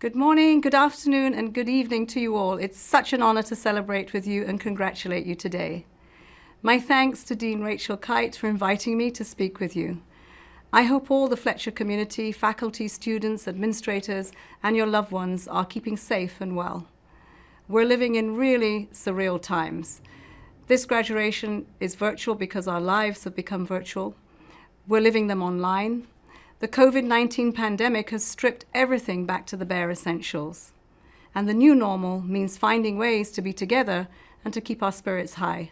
Good morning, good afternoon, and good evening to you all. It's such an honor to celebrate with you and congratulate you today. My thanks to Dean Rachel Kite for inviting me to speak with you. I hope all the Fletcher community, faculty, students, administrators, and your loved ones are keeping safe and well. We're living in really surreal times. This graduation is virtual because our lives have become virtual. We're living them online. The COVID-19 pandemic has stripped everything back to the bare essentials. And the new normal means finding ways to be together and to keep our spirits high.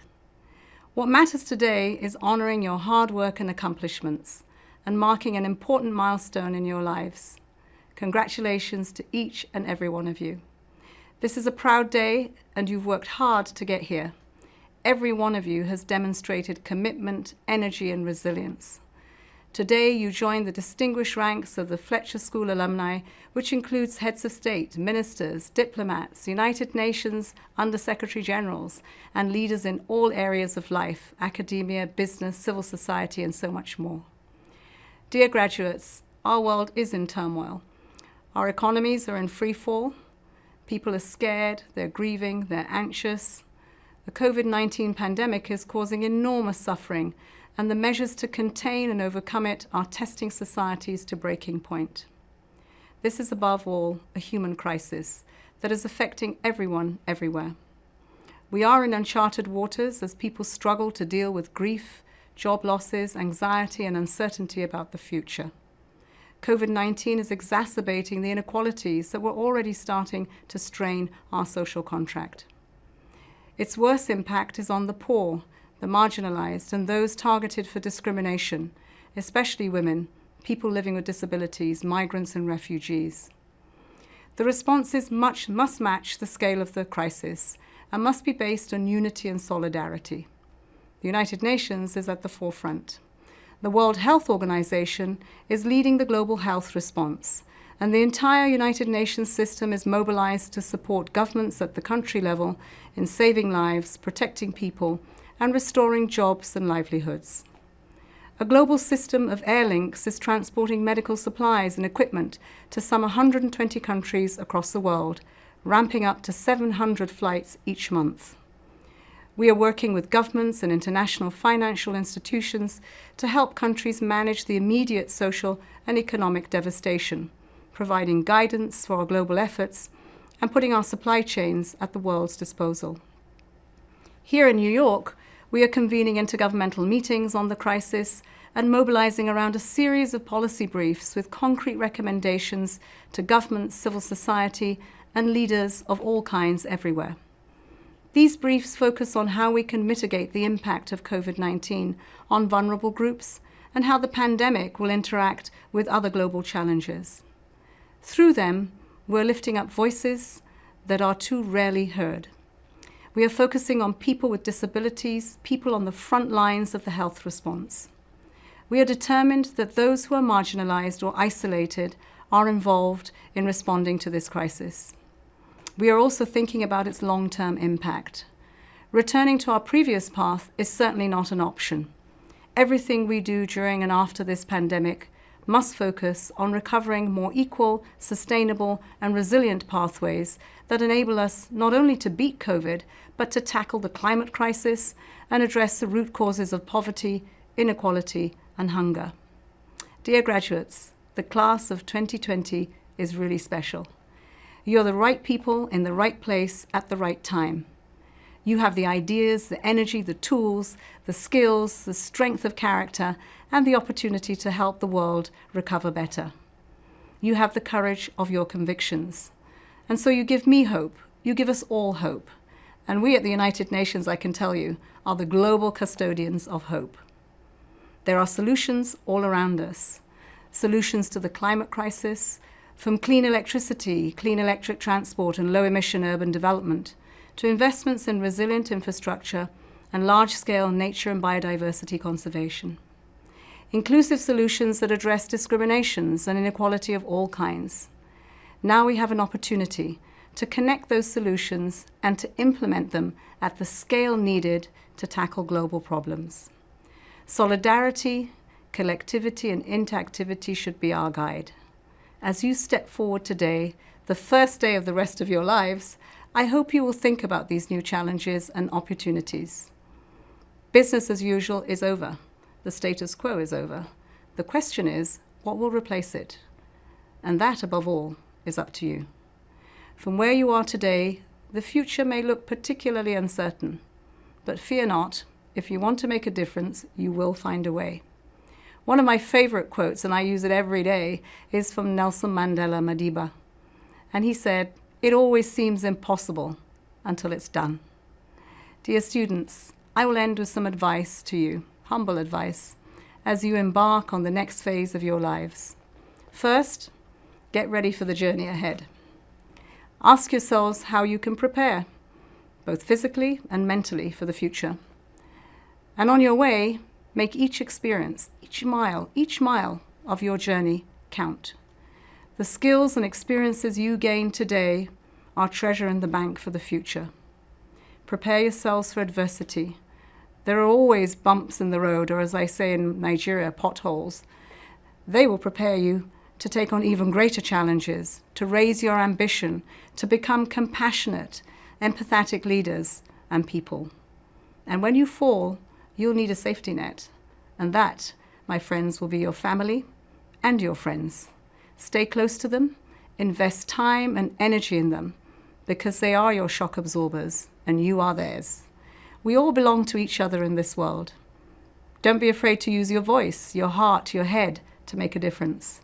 What matters today is honoring your hard work and accomplishments and marking an important milestone in your lives. Congratulations to each and every one of you. This is a proud day and you've worked hard to get here. Every one of you has demonstrated commitment, energy, and resilience. Today, you join the distinguished ranks of the Fletcher School alumni, which includes heads of state, ministers, diplomats, United Nations Under-Secretary Generals, and leaders in all areas of life, academia, business, civil society, and so much more. Dear graduates, our world is in turmoil. Our economies are in free fall. People are scared, they're grieving, they're anxious. The COVID-19 pandemic is causing enormous suffering, and the measures to contain and overcome it are testing societies to breaking point. This is above all a human crisis that is affecting everyone, everywhere. We are in uncharted waters as people struggle to deal with grief, job losses, anxiety, and uncertainty about the future. COVID-19 is exacerbating the inequalities that were already starting to strain our social contract. Its worst impact is on the poor, the marginalized, and those targeted for discrimination, especially women, people living with disabilities, migrants, and refugees. The responses must match the scale of the crisis and must be based on unity and solidarity. The United Nations is at the forefront. The World Health Organization is leading the global health response, and the entire United Nations system is mobilized to support governments at the country level in saving lives, protecting people, and restoring jobs and livelihoods. A global system of air links is transporting medical supplies and equipment to some 120 countries across the world, ramping up to 700 flights each month. We are working with governments and international financial institutions to help countries manage the immediate social and economic devastation, providing guidance for our global efforts and putting our supply chains at the world's disposal. Here in New York, we are convening intergovernmental meetings on the crisis and mobilizing around a series of policy briefs with concrete recommendations to governments, civil society, and leaders of all kinds everywhere. These briefs focus on how we can mitigate the impact of COVID-19 on vulnerable groups and how the pandemic will interact with other global challenges. Through them, we're lifting up voices that are too rarely heard. We are focusing on people with disabilities, people on the front lines of the health response. We are determined that those who are marginalized or isolated are involved in responding to this crisis. We are also thinking about its long-term impact. Returning to our previous path is certainly not an option. Everything we do during and after this pandemic must focus on recovering more equal, sustainable, and resilient pathways that enable us not only to beat COVID, but to tackle the climate crisis and address the root causes of poverty, inequality, and hunger. Dear graduates, the class of 2020 is really special. You're the right people in the right place at the right time. You have the ideas, the energy, the tools, the skills, the strength of character, and the opportunity to help the world recover better. You have the courage of your convictions. And so you give me hope. You give us all hope. And we at the United Nations, I can tell you, are the global custodians of hope. There are solutions all around us. Solutions to the climate crisis, from clean electricity, clean electric transport, and low-emission urban development, to investments in resilient infrastructure and large-scale nature and biodiversity conservation. Inclusive solutions that address discriminations and inequality of all kinds. Now we have an opportunity to connect those solutions and to implement them at the scale needed to tackle global problems. Solidarity, collectivity, and interactivity should be our guide. As you step forward today, the first day of the rest of your lives, I hope you will think about these new challenges and opportunities. Business as usual is over. The status quo is over. The question is, what will replace it? And that, above all, is up to you. From where you are today, the future may look particularly uncertain. But fear not, if you want to make a difference, you will find a way. One of my favorite quotes, and I use it every day, is from Nelson Mandela Madiba. And he said, "It always seems impossible until it's done." Dear students, I will end with some advice to you, humble advice, as you embark on the next phase of your lives. First, get ready for the journey ahead. Ask yourselves how you can prepare, both physically and mentally, for the future. And on your way, make each experience, each mile of your journey count. The skills and experiences you gain today are treasure in the bank for the future. Prepare yourselves for adversity. There are always bumps in the road, or as I say in Nigeria, potholes. They will prepare you to take on even greater challenges, to raise your ambition, to become compassionate, empathetic leaders and people. And when you fall, you'll need a safety net. And that, my friends, will be your family and your friends. Stay close to them, invest time and energy in them, because they are your shock absorbers and you are theirs. We all belong to each other in this world. Don't be afraid to use your voice, your heart, your head to make a difference.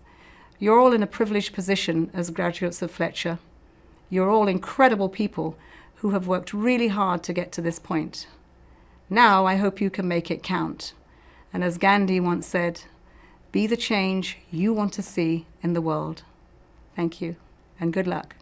You're all in a privileged position as graduates of Fletcher. You're all incredible people who have worked really hard to get to this point. Now I hope you can make it count. And as Gandhi once said, be the change you want to see in the world. Thank you, and good luck.